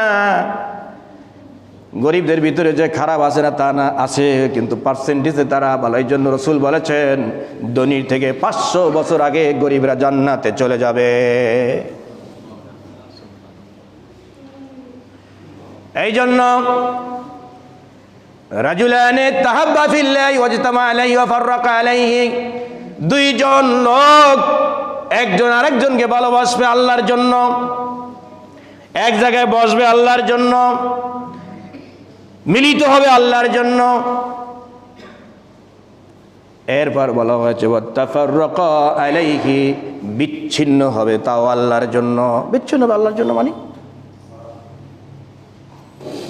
গরিবদের ভিতরে যে খারাপ আছে না তা না, আছে, কিন্তু পার্সেন্টেজে তারা ভালো। এই জন্য রসুল বলেছেন ধনীর থেকে 500 বছর আগে গরিবরা জান্নাতে চলে যাবে। এই জন্য রাজুলানে তাহাব্বা ফিল্লাহি ওয়াজতামা আলাইহি ওয়া ফাররাকা আলাইহি, দুইজন লোক একজন আরেকজনকে ভালোবাসবে আল্লাহর জন্য, এক জায়গায় বসবে আল্লাহর জন্য, মিলিত হবে আল্লাহর জন্য। এরপর বলা হয়েছে ওয়াতাফাররাকা আলাইহি, বিচ্ছিন্ন হবে তাও আল্লাহর জন্য। বিচ্ছিন্ন হবে আল্লাহর জন্য মানে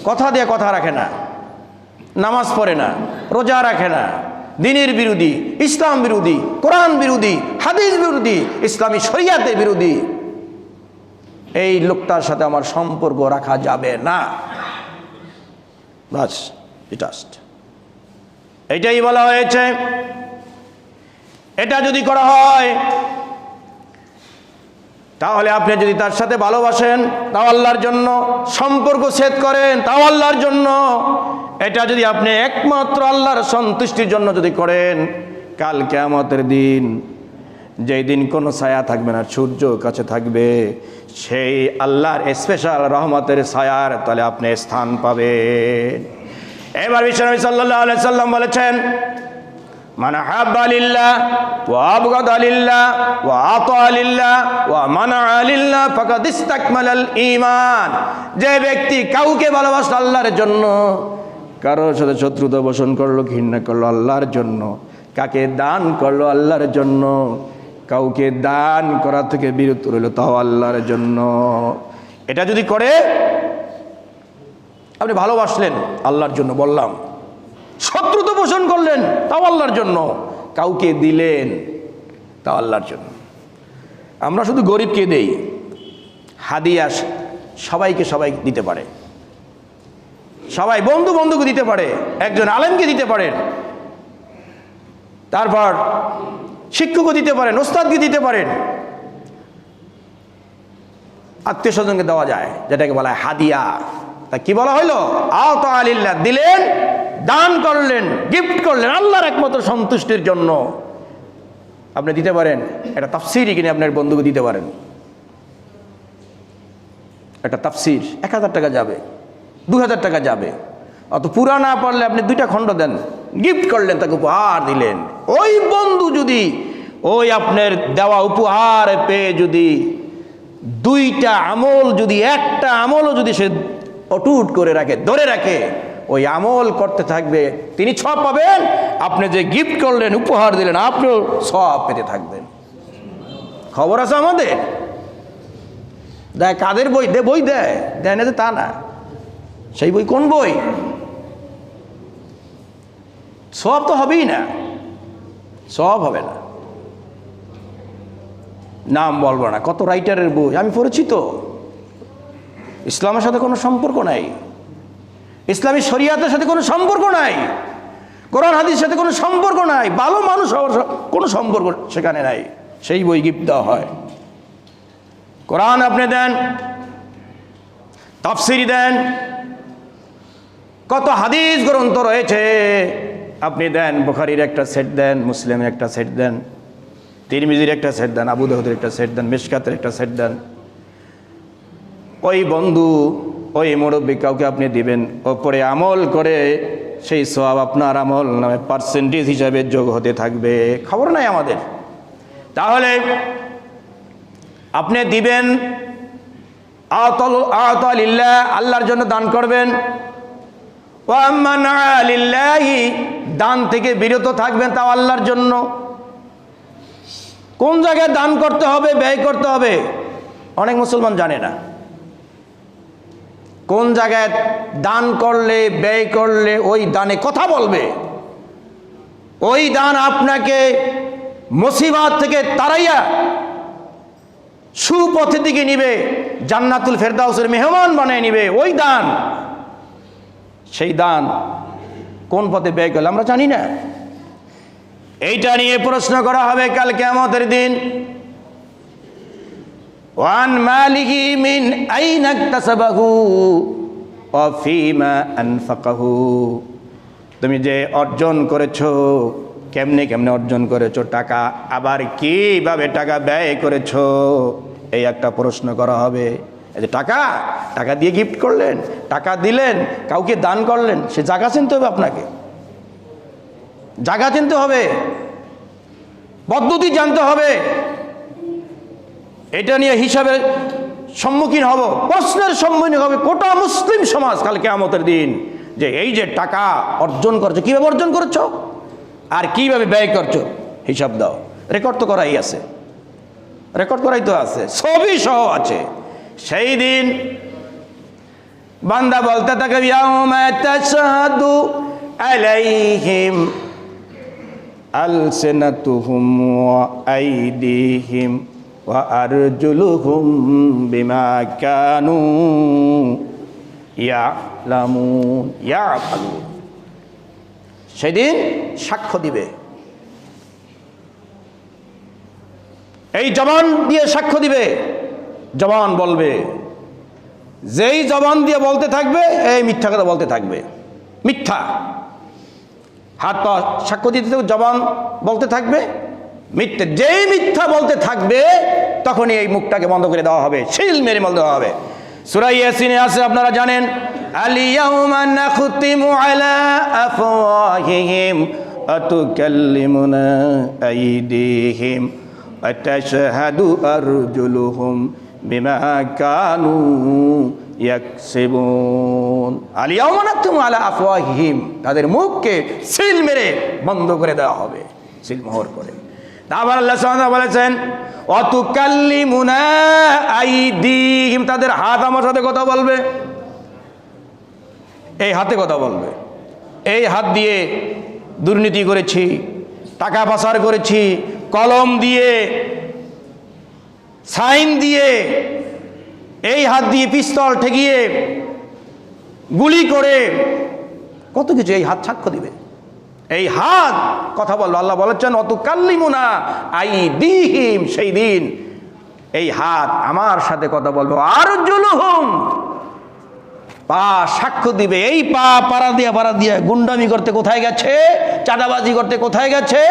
কথা দিয়ে কথা রাখে না, নামাজ পড়ে না, রোজা রাখে না, দ্বীনের বিরোধী, ইসলাম বিরোধী, কোরআন বিরোধী, হাদিস বিরোধী, ইসলামী শরিয়াতের বিরোধী, এই লোকটার সাথে আমার সম্পর্ক রাখা যাবে না। বাস, এটাই বলা হয়েছে। এটা যদি করা হয় তাহলে আপনি যদি তার সাথে ভালোবাসেন তাও আল্লাহর জন্য, সম্পর্ক ছেদ করেন তাও আল্লাহর জন্য, এটা যদি আপনি একমাত্র আল্লাহর সন্তুষ্টির জন্য যদি করেন, কাল কিয়ামতের দিন, যেই দিন কোনো ছায়া থাকবে না, সূর্য কাছে থাকবে, সেই আল্লাহর স্পেশাল রহমতের ছায়ার তলে আপনি স্থান পাবেন। এবার বিশ্বনবী সাল্লাল্লাহু আলাইহি সাল্লাম বলেছেন, মান আহাব্বা লিল্লাহ ওয়া আবগাদা লিল্লাহ ওয়া আতা লিল্লাহ ওয়া মানাআ লিল্লাহ ফাকাদ ইসতাকমালাল ঈমান। যে ব্যক্তি কাউকে ভালোবাসলো আল্লাহর জন্য, কারোর সাথে শত্রুতা পোষণ করলো, ঘৃণা করলো আল্লাহর জন্য, কাকে দান করলো আল্লাহর জন্য, কাউকে দান করা থেকে বিরত রইল তাও আল্লাহর জন্য, এটা যদি করে, আপনি ভালোবাসলেন আল্লাহর জন্য বললাম, শত্রুতা পোষণ করলেন তাও আল্লাহর জন্য, কাউকে দিলেন তাও আল্লাহর জন্য। আমরা শুধু গরিবকে দেই, হাদিয়া সবাইকে সবাই দিতে পারে, সবাই বন্ধুকে দিতে পারে, একজন আলেমকে দিতে পারেন, তারপর শিক্ষকও দিতে পারেন, ওস্তাদকে দিতে পারেন, আত্মীয় স্বজনকে দেওয়া যায়, যেটাকে বলা হয় হাদিয়া। তা কি বলা হইলো? আতা লিল্লাহ, দিলেন, দান করলেন, গিফট করলেন আল্লাহর একমাত্র সন্তুষ্টির জন্য, আপনি দিতে পারেন। একটা তাফসিরই কিনে আপনার বন্ধুকে দিতে পারেন, একটা তাফসির 1000 টাকা যাবে, 2000 টাকা যাবে। অত পুরা না পারলে আপনি 2টা খণ্ড দেন, গিফট করলেন, তাকে উপহার দিলেন। ওই বন্ধু যদি ওই আপনার দেওয়া উপহার পেয়ে যদি 2টা আমল, যদি একটা আমলও যদি সে অটুট করে রাখে, ধরে রাখে, ওই আমল করতে থাকবে, তিনি সওয়াব পাবেন। আপনি যে গিফট করলেন, উপহার দিলেন, আপনিও সওয়াব পেতে থাকবেন। খবর আছে আমাদের। দেয় কাদের বই বই দেয় না যে তা না, সেই বই কোন বই? সওয়াব তো হবেই না, সওয়াব হবে না। নাম বলবো না, কত রাইটারের বই আমি পড়েছি। তো ইসলামের সাথে কোনো সম্পর্ক নাই, ইসলামী শরিয়াতের সাথে কোনো সম্পর্ক নাই, কোরআন হাদিসের সাথে কোনো সম্পর্ক নাই, ভালো মানুষ হওয়ার কোনো সম্পর্ক সেখানে নাই, সেই বই গিফট দেওয়া হয়। কোরআন আপনি দেন, তাফসীর দেন, কত হাদিস গ্রন্থ রয়েছে আপনি দেন, বুখারীর একটা সেট দেন, মুসলিমের একটা সেট দেন, তিরমিজির একটা সেট দেন, আবু দাউদের একটা সেট দেন, মিশকাতের একটা সেট দেন। ওই বন্ধু, ওই মুরব্বী কাউকে আপনি দিবেন, ওপরে আমল করে সেই সওয়াব আপনার আমল নামে পার্সেন্টেজ হিসাবে যোগ হতে থাকবে। খবর নাই আমাদের। তাহলে আপনি দিবেন, আতা লিল্লাহ, আল্লাহর জন্য দান করবেন, ওয়া মানা লিল্লাহি, দান থেকে বিরত থাকবেন তাও আল্লাহর জন্য। কোন জায়গায় দান করতে হবে, ব্যয় করতে হবে, অনেক মুসলমান জানে না। কোন জায়গায় দান করলে, ব্যয় করলে ওই দানে কথা বলবে, ওই দান আপনাকে মুসিবত থেকে তাড়াইয়া সুপথের দিকে নিবে, জান্নাতুল ফেরদাউসের মেহমান বানিয়ে নিবে। ওই দান, সেই দান কোন পথে ব্যয় করলে আমরা জানি না। এইটা নিয়ে প্রশ্ন করা হবে কাল কিয়ামতের দিন। ওয়ান মালিহি মিন আইনা ইকতাসাবাহু ওয়া ফীমা আনফাকাহু, তুমি যে অর্জন করেছো, কেমনে কেমনে অর্জন করেছো টাকা, আবার কিভাবে টাকা ব্যয় করেছো, এই একটা প্রশ্ন করা হবে। এই যে টাকা দিয়ে গিফট করলেন, টাকা দিলেন, কাউকে দান করলেন, সে জায়গা চিনতে হবে, আপনাকে জায়গা চিনতে হবে, পদ্ধতি জানতে হবে। এটা নিয়ে হিসাবের সম্মুখীন হব, প্রশ্নের সম্মুখীন হবে গোটা মুসলিম সমাজ কাল কিয়ামতের দিন, যে এই যে টাকা অর্জন করেছো, কিভাবে অর্জন করেছো, আর কিভাবে ব্যয় করছো হিসাব দাও। রেকর্ড তো করাই আছে, রেকর্ড করাই তো আছে, সবই সহ আছে। সেই দিন বান্দা বলতে থাকে ইয়াউমা তাশহাদু আলাইহিম আলসিনাতুহুম ওয়া আইদিহিম ওয়া আরজুলুহুম বিমা কানু ইয়ালামুন ইয়াফালুন। সেদিন সাক্ষ্য দিবে, এই জবান দিয়ে সাক্ষ্য দিবে। জবান বলবে, যেই জবান দিয়ে বলতে থাকবে এই মিথ্যা কথা বলতে থাকবে, মিথ্যা। হাত পা সাক্ষ্য দিতে থাকবে, জবান বলতে থাকবে মিথ্যা। যেই মিথ্যা বলতে থাকবে তখনই এই মুখটাকে বন্ধ করে দেওয়া হবে, সিল মেরে বন্ধ দেওয়া হবে। সূরা ইয়াসিনে আছে, আপনারা জানেন, আল-ইয়াউমা নাখতিমু আলা আফওয়াহিহিম ওয়া তুকাল্লিমুনা আইদিহিম ওয়া তাশহাদু আরজুলুহুম বিমা কানু ইয়াকসিবুন। আল-ইয়াউমা নাখতিমু আলা আফওয়াহিহিম, তাদের মুখকে সিল মেরে বন্ধ করে দেওয়া হবে, সিল মোহর করে। তারপর আল্লাহ সুবহানাহু ওয়া তাআলা বলেছেন ওয়া তুকাল্লিমুনা আইদিহিম, তাদের হাত আমার সাথে কথা বলবে, এই হাতে কথা বলবে। এই হাত দিয়ে দুর্নীতি করেছি, টাকা পাচার করেছি, কলম দিয়ে, সাইন দিয়ে, এই হাত দিয়ে পিস্তল ঠেকিয়ে, গুলি করে, কত কিছু এই হাত সাক্ষ্য দিবে। এই হাত কথা বললো। আল্লাহ বলেছেন অতুকাল্লিমুনা আইদিহিম, সেই দিন এই হাত আমার সাথে কথা বলবে। আরজুলুহুম, পা সাক্ষ্য দিবে। এই পা পাড়া দিয়া গুন্ডামি করতে কোথায় গেছে, চাঁদাবাজি করতে কোথায় গেছে,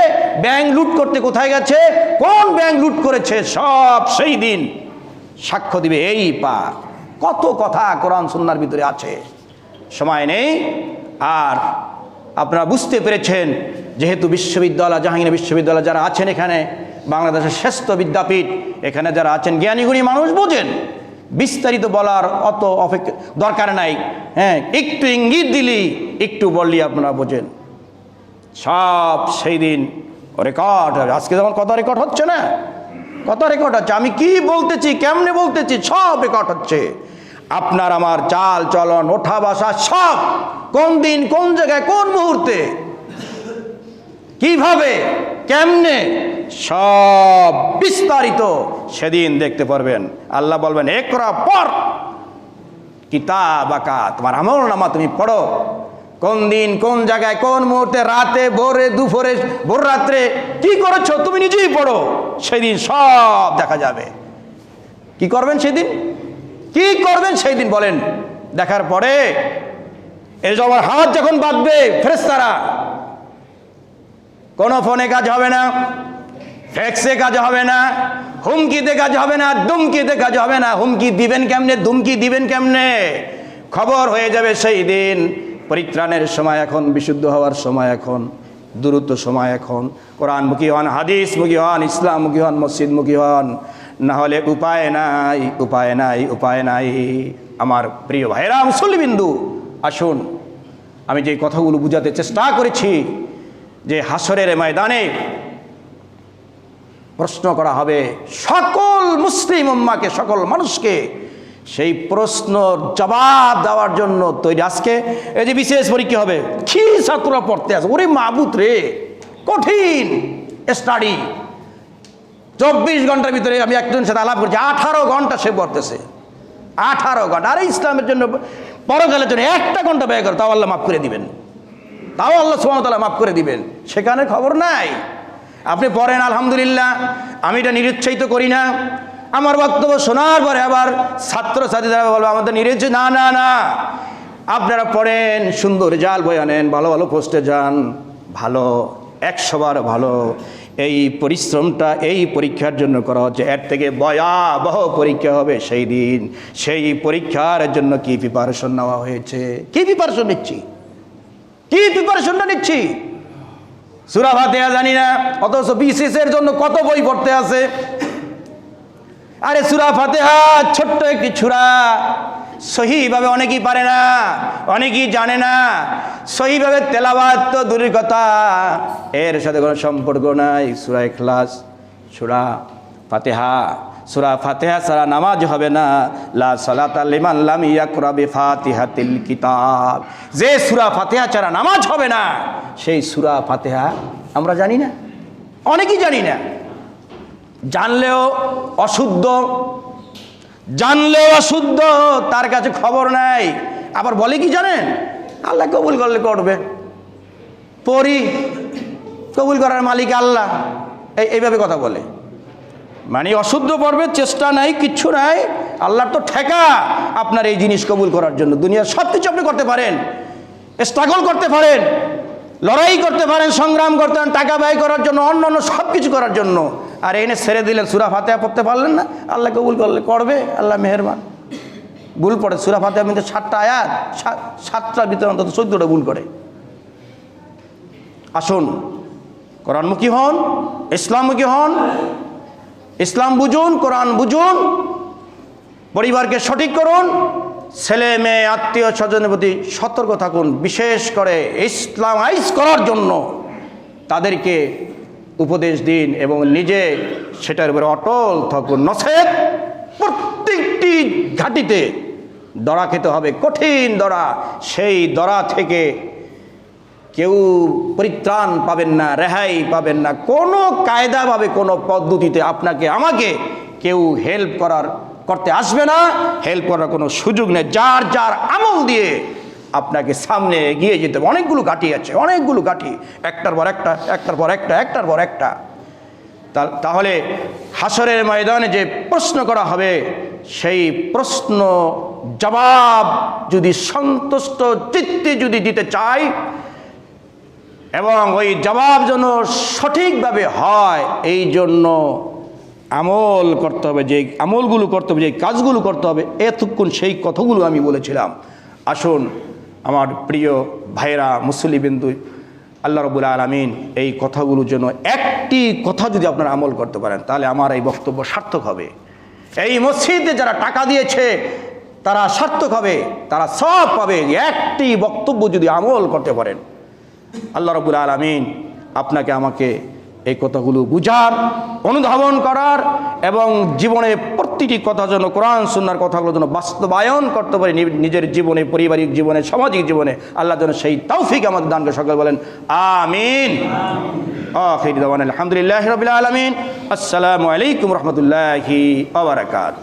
ব্যাংক লুট করতে কোথায় গেছে, কোন ব্যাংক লুট করেছে, সব সেই দিন সাক্ষ্য দিবে এই পা। কত কথা কোরআন সুন্নাহর ভিতরে আছে, সময় নেই। আর আপনারা বুঝতে পেরেছেন, যেহেতু বিশ্ববিদ্যালয়, জাহাঙ্গীর বিশ্ববিদ্যালয় যারা আছেন এখানে, বাংলাদেশের শ্রেষ্ঠ বিদ্যাপীঠ, এখানে যারা আছেন জ্ঞানীগুণী মানুষ, বোঝেন। বিস্তারিত বলার অত দরকার নাই, হ্যাঁ, একটু ইঙ্গিত দিলি, একটু বললি আপনারা বোঝেন। সব সেই দিন রেকর্ড হবে। আজকে যেমন কথা রেকর্ড হচ্ছে না, কথা রেকর্ড হচ্ছে, আমি কি বলতেছি, কেমনে বলতেছি, সব রেকর্ড হচ্ছে। আপনার আমার চাল চলন, ওঠা বসা, সব কোন দিন, কোন জায়গায়, কোন মুহূর্তে, কিভাবে, কেমনে, সব বিস্তারিত সেদিন দেখতে পারবেন। আল্লাহ বলবেন একরা পড় কিতাবাকা, তোমার আমলনামা তুমি পড়ো। কোন দিন, কোন জায়গায়, কোন মুহূর্তে, রাতে, ভোরে, দুপুরে, ভোর রাত্রে কি করেছো তুমি নিজেই পড়ো। সেদিন সব দেখা যাবে। কি করবেন সেদিন, কি করবেন সেই দিন বলেন। দেখার পরে এই যে আমার হাত যখন বাঁধবে ফেরেশতারা, কোনো ফোনে কাজ হবে না, ফ্যাক্সে কাজ হবে না, হুমকিতে কাজ হবে না, দুমকিতে কাজ হবে না। হুমকি দিবেন কেমনে, দুমকি দিবেন কেমনে, খবর হয়ে যাবে সেই দিন। পরিত্রাণের সময় এখন, বিশুদ্ধ হওয়ার সময় এখন, দ্রুত সময় এখন। কোরআনমুখী হন, হাদিসমুখী হন, ইসলামমুখী হন, মসজিদমুখী হন, না হলে উপায় নাই, উপায় নাই, উপায় নাই। আমার প্রিয় ভাইরা মুসল্লিবিন্দু, আসুন, আমি যে কথাগুলো বুঝাতে চেষ্টা করেছি, যে হাসরের ময়দানে প্রশ্ন করা হবে সকল মুসলিম উম্মাহকে, সকল মানুষকে। সেই প্রশ্নর জবাব দেওয়ার জন্য তৈরি। আজকে এই যে বিশেষ পরীক্ষা হবে, কি ছাত্ররা পড়তে আছে, ওরে মাহবুদ রে, কঠিন স্টাডি। 24 ঘন্টার ভিতরে আমি একজনের সাথে আলাপ করছি, 18 ঘন্টা সে পড়তেছে, 18 ঘন্টা। আরে ইসলামের জন্য, পরকালের জন্য 1টা ঘন্টা ব্যয় করে, তাও আল্লাহ মাফ করে দিবেন, তাও আল্লাহ সুবহানাহু ওয়া তাআলা মাফ করে দিবেন। সেখানে খবর নাই। আপনি পড়েন আলহামদুলিল্লাহ, আমি এটা নিরুৎসাহিত করি না। আমার বক্তব্য শোনার পরে আবার ছাত্রছাত্রীরা বলবো আমাদের নিরুৎসাহ, না না না, আপনারা পড়েন, সুন্দর রেজাল্ট বই আনেন, ভালো ভালো পোস্টে যান, ভালো, 100 বার ভালো। এই পরিশ্রমটা এই পরীক্ষার জন্য করা হচ্ছে। এর থেকে ভয়াবহ পরীক্ষা হবে সেই দিন। সেই পরীক্ষার জন্য কি প্রিপারেশন নেওয়া হয়েছে, কি প্রিপারেশন নিচ্ছি, কি প্রিপারেশনটা নিচ্ছি। সূরা ফাতিহা জানি না, অথচ বিসিএস এর জন্য কত বই পড়তে আছে। আরে সূরা ফাতিহা ছোট্ট একটি সূরা, সহিভাবে অনেকেই পারে না, অনেকেই জানে না। সহিভাবে তেলাওয়াত তো দূরের কথা, এর সাথে কোনো সম্পর্ক নাই। সূরা ইখলাস, সূরা ফাতিহা, সূরা ফাতিহা ছাড়া নামাজ হবে না। লা সালাতা লিমান লাম ইয়াকরা বিফাতিহাতিল কিতাব। যে সূরা ফাতিহা ছাড়া নামাজ হবে না, সেই সূরা ফাতিহা আমরা জানি না, অনেকেই জানি না। জানলেও অশুদ্ধ, জানলেও অশুদ্ধ, তার কাছে খবর নাই। আবার বলে কি জানেন, আল্লাহ কবুল করলে করবে, পড়ি, কবুল করার মালিক আল্লাহ, এইভাবে কথা বলে। মানে অশুদ্ধ পড়বে, চেষ্টা নাই, কিচ্ছু নাই। আল্লাহর তো ঠেকা আপনার এই জিনিস কবুল করার জন্য। দুনিয়ার সব কিছু আপনি করতে পারেন, স্ট্রাগল করতে পারেন, লড়াই করতে পারেন, সংগ্রাম করতে পারেন, টাকা ব্যয় করার জন্য, অন্য অন্য সব কিছু করার জন্য। আর এনে ছেড়ে দিলেন, সূরা ফাতিহা পড়তে পারলেন না, আল্লাহ কবুল করলে করবে, আল্লাহ মেহেরবান। ভুল পড়ে সূরা ফাতিহার মধ্যে 7টা আয়াত, 7টার ভিতরে অন্তত 14টা ভুল করে। আসুন, কোরআনমুখী হন, ইসলামমুখী হন, ইসলাম বুঝুন, কোরআন বুঝুন, পরিবারকে সঠিক করুন, ছেলে মেয়ে আত্মীয় স্বজনের প্রতি সতর্ক থাকুন। বিশেষ করে ইসলামাইজ করার জন্য তাদেরকে উপদেশ দিন এবং নিজে সেটার উপরে অটল থাকুন। নচেত প্রত্যেকটি ঘাঁটিতে দড়া খেতে হবে, কঠিন দড়া। সেই দড়া থেকে কেউ পরিত্রাণ পাবেন না, রেহাই পাবেন না। কোনো কায়দাভাবে, কোনো পদ্ধতিতে আপনাকে আমাকে কেউ হেল্প করতে আসবে না, হেল্প করার কোনো সুযোগ নেই। যার যার আমল দিয়ে আপনাকে সামনে এগিয়ে যেতে হবে। অনেকগুলো ঘাঁটি আছে, অনেকগুলো ঘাঁটি, একটার পর একটা, একটার পর একটা, একটার পর একটা। তাহলে হাসরের ময়দানে যে প্রশ্ন করা হবে, সেই প্রশ্ন জবাব যদি সন্তুষ্ট চিত্তে যদি দিতে চাই, এবং ওই জবাব যেন সঠিকভাবে হয়, এই জন্য আমল করতে হবে। যে আমলগুলো করতে হবে, যে কাজগুলো করতে হবে, এতক্ষণ সেই কথাগুলো আমি বলেছিলাম। আসুন আমার প্রিয় ভাইরা, মুসলিমবিন্দু, আল্লাহ রাব্বুল আলামিন এই কথাগুলোর জন্য একটি কথা যদি আপনারা আমল করতে পারেন, তাহলে আমার এই বক্তব্য সার্থক হবে। এই মসজিদে যারা টাকা দিয়েছে তারা সার্থক হবে, তারা সব পাবে। একটি বক্তব্য যদি আমল করতে পারেন, আল্লাহ রাব্বুল আলামিন আপনাকে আমাকে এই কথাগুলো বুঝার, অনুধাবন করার এবং জীবনে প্রতিটি কথা যেন, কোরআন সুন্নাহর কথাগুলো যেন বাস্তবায়ন করতে পারি নিজের জীবনে, পারিবারিক জীবনে, সামাজিক জীবনে। আল্লাহ যেন সেই তৌফিক আমাদের দান করে। সকলে বলেন আমিন। আখির দাওয়ানা আলহামদুলিল্লাহি রাব্বিল আলামিন। আসসালামু আলাইকুম ওয়া রাহমাতুল্লাহি ওয়া বারাকাতুহু।